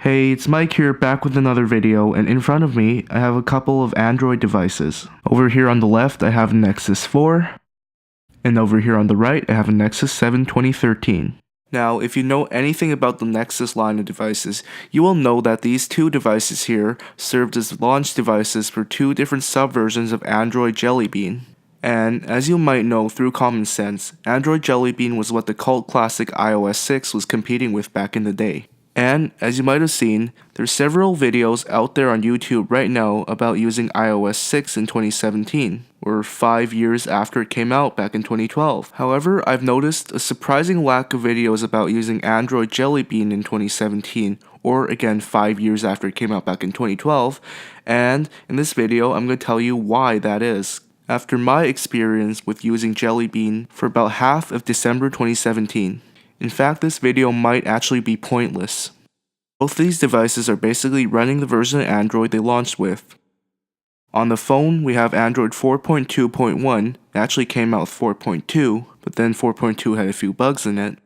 Hey, it's Mike here, back with another video, and in front of me, I have a couple of Android devices. Over here on the left, I have a Nexus 4, and over here on the right, I have a Nexus 7 2013. Now, if you know anything about the Nexus line of devices, you will know that these two devices here served as launch devices for two different subversions of Android Jelly Bean. And as you might know through common sense, Android Jelly Bean was what the cult classic iOS 6 was competing with back in the day. And, as you might have seen, there's several videos out there on YouTube right now about using iOS 6 in 2017, or 5 years after it came out back in 2012. However, I've noticed a surprising lack of videos about using Android Jelly Bean in 2017, or again 5 years after it came out back in 2012, and in this video I'm going to tell you why that is. After my experience with using Jelly Bean for about half of December 2017. In fact, this video might actually be pointless. Both these devices are basically running the version of Android they launched with. On the phone, we have Android 4.2.1, it actually came out with 4.2, but then 4.2 had a few bugs in it.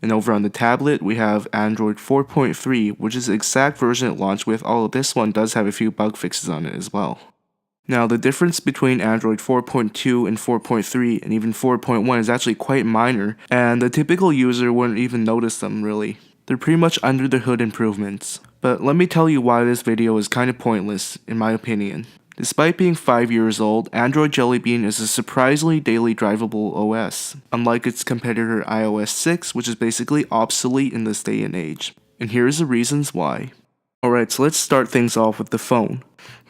And over on the tablet, we have Android 4.3, which is the exact version it launched with, although this one does have a few bug fixes on it as well. Now, the difference between Android 4.2 and 4.3 and even 4.1 is actually quite minor, and the typical user wouldn't even notice them really. They're pretty much under the hood improvements. But let me tell you why this video is kind of pointless, in my opinion. Despite being 5 years old, Android Jelly Bean is a surprisingly daily drivable OS, unlike its competitor iOS 6, which is basically obsolete in this day and age. And here's the reasons why. Alright, so let's start things off with the phone.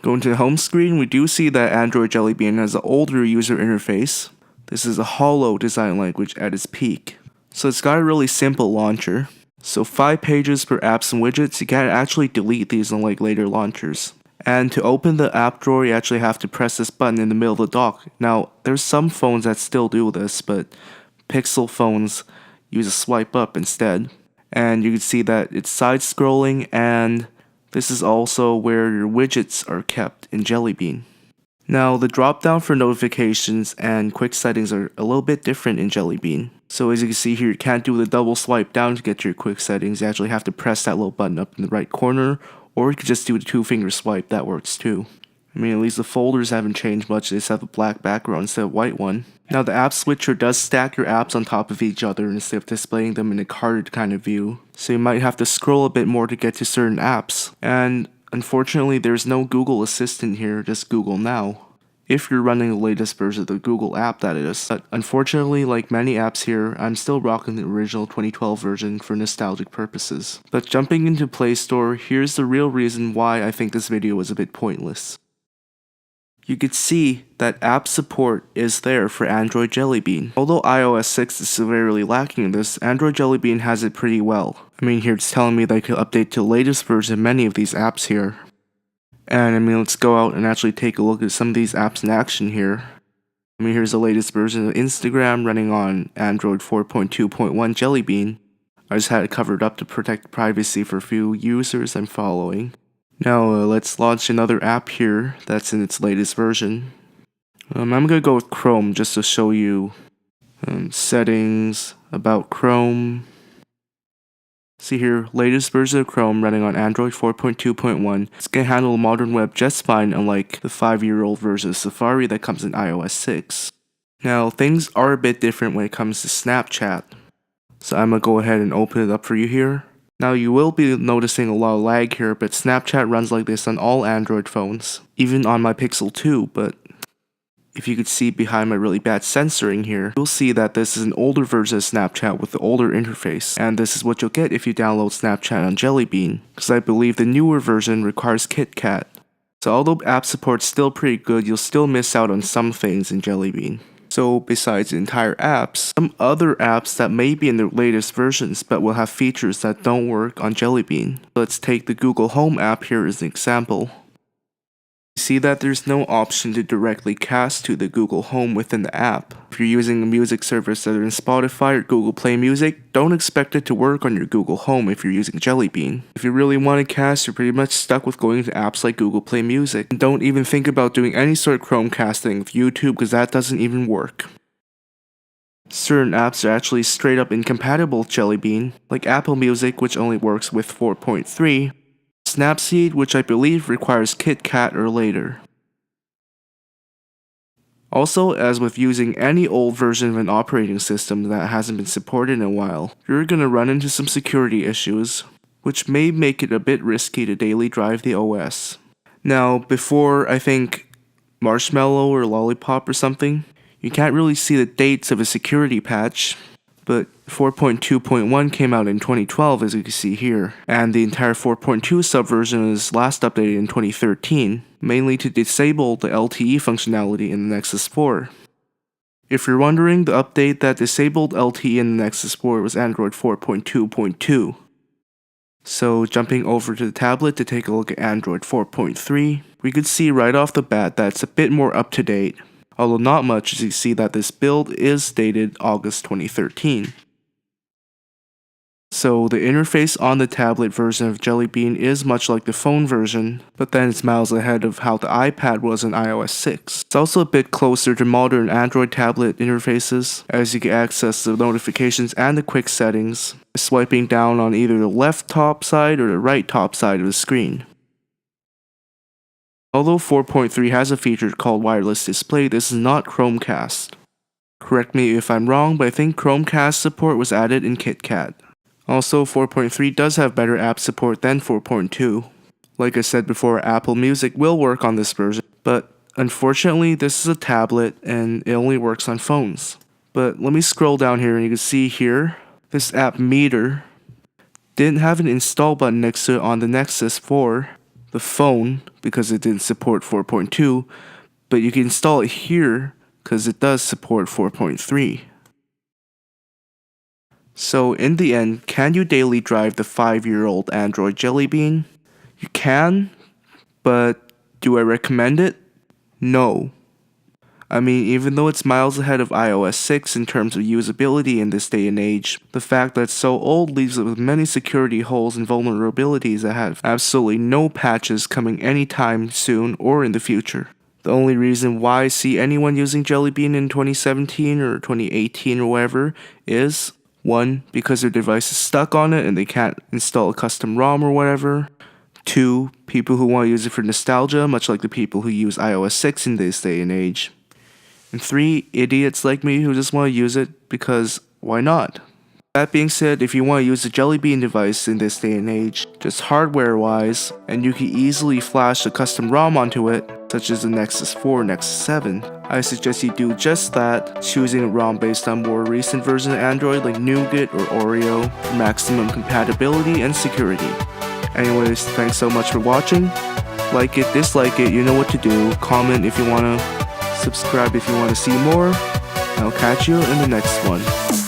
Going to the home screen, we do see that Android Jelly Bean has an older user interface. This is a hollow design language at its peak. So it's got a really simple launcher. So 5 pages per apps and widgets, you can't actually delete these unlike later launchers. And to open the app drawer, you actually have to press this button in the middle of the dock. Now, there's some phones that still do this, but Pixel phones use a swipe up instead. And you can see that it's side scrolling, and this is also where your widgets are kept in Jelly Bean. Now, the drop down for notifications and quick settings are a little bit different in Jelly Bean. So as you can see here, you can't do the double swipe down to get to your quick settings. You actually have to press that little button up in the right corner, or you could just do the 2-finger swipe, that works too. I mean, at least the folders haven't changed much, they just have a black background instead of a white one. Now, the app switcher does stack your apps on top of each other instead of displaying them in a carded kind of view, so you might have to scroll a bit more to get to certain apps. And unfortunately, there's no Google Assistant here, just Google Now. If you're running the latest version of the Google app, that is. But unfortunately, like many apps here, I'm still rocking the original 2012 version for nostalgic purposes. But jumping into Play Store, here's the real reason why I think this video was a bit pointless. You could see that app support is there for Android Jelly Bean. Although iOS 6 is severely lacking in this, Android Jelly Bean has it pretty well. I mean, here it's telling me that I could update to the latest version of many of these apps here. And I mean, let's go out and actually take a look at some of these apps in action here. I mean, here's the latest version of Instagram running on Android 4.2.1 Jelly Bean. I just had it covered up to protect privacy for a few users I'm following. Now, let's launch another app here that's in its latest version. I'm going to go with Chrome just to show you settings, about Chrome. See here, latest version of Chrome running on Android 4.2.1. It's going to handle the modern web just fine, unlike the 5-year-old version of Safari that comes in iOS 6. Now, things are a bit different when it comes to Snapchat. So I'm going to go ahead and open it up for you here. Now, you will be noticing a lot of lag here, but Snapchat runs like this on all Android phones, even on my Pixel 2, but if you could see behind my really bad censoring here, you'll see that this is an older version of Snapchat with the older interface, and this is what you'll get if you download Snapchat on Jelly Bean, because I believe the newer version requires KitKat. So although app support's still pretty good, you'll still miss out on some things in Jelly Bean. So besides the entire apps, some other apps that may be in the latest versions but will have features that don't work on Jelly Bean. Let's take the Google Home app here as an example. You see that there's no option to directly cast to the Google Home within the app. If you're using a music service other than Spotify or Google Play Music, don't expect it to work on your Google Home if you're using Jelly Bean. If you really want to cast, you're pretty much stuck with going to apps like Google Play Music. And don't even think about doing any sort of Chrome casting with YouTube, because that doesn't even work. Certain apps are actually straight up incompatible with Jelly Bean, like Apple Music, which only works with 4.3, Snapseed, which I believe requires KitKat or later. Also, as with using any old version of an operating system that hasn't been supported in a while, you're gonna run into some security issues, which may make it a bit risky to daily drive the OS. Now, before I think Marshmallow or Lollipop or something, you can't really see the dates of a security patch, but 4.2.1 came out in 2012 as you can see here, and the entire 4.2 subversion was last updated in 2013, mainly to disable the LTE functionality in the Nexus 4. If you're wondering, the update that disabled LTE in the Nexus 4 was Android 4.2.2. So jumping over to the tablet to take a look at Android 4.3, we could see right off the bat that it's a bit more up to date, although not much as you see that this build is dated August 2013. So the interface on the tablet version of Jelly Bean is much like the phone version, but then it's miles ahead of how the iPad was in iOS 6. It's also a bit closer to modern Android tablet interfaces, as you can access the notifications and the quick settings by swiping down on either the left top side or the right top side of the screen. Although 4.3 has a feature called wireless display, this is not Chromecast. Correct me if I'm wrong, but I think Chromecast support was added in KitKat. Also, 4.3 does have better app support than 4.2. Like I said before, Apple Music will work on this version, but unfortunately this is a tablet and it only works on phones. But let me scroll down here and you can see here, this app Meter didn't have an install button next to it on the Nexus 4, the phone, because it didn't support 4.2, but you can install it here because it does support 4.3. So in the end, can you daily drive the 5-year-old Android Jelly Bean? You can, but do I recommend it? No. I mean, even though it's miles ahead of iOS 6 in terms of usability in this day and age, the fact that it's so old leaves it with many security holes and vulnerabilities that have absolutely no patches coming anytime soon or in the future. The only reason why I see anyone using Jelly Bean in 2017 or 2018 or whatever is 1, because their device is stuck on it and they can't install a custom ROM or whatever. 2, people who want to use it for nostalgia, much like the people who use iOS 6 in this day and age. And 3, idiots like me who just want to use it because why not? That being said, if you want to use a Jelly Bean device in this day and age, just hardware wise, and you can easily flash a custom ROM onto it, such as the Nexus 4 or Nexus 7, I suggest you do just that, choosing a ROM based on more recent versions of Android like Nougat or Oreo for maximum compatibility and security. Anyways, thanks so much for watching. Like it, dislike it, you know what to do. Comment if you want to, subscribe if you want to see more. I'll catch you in the next one.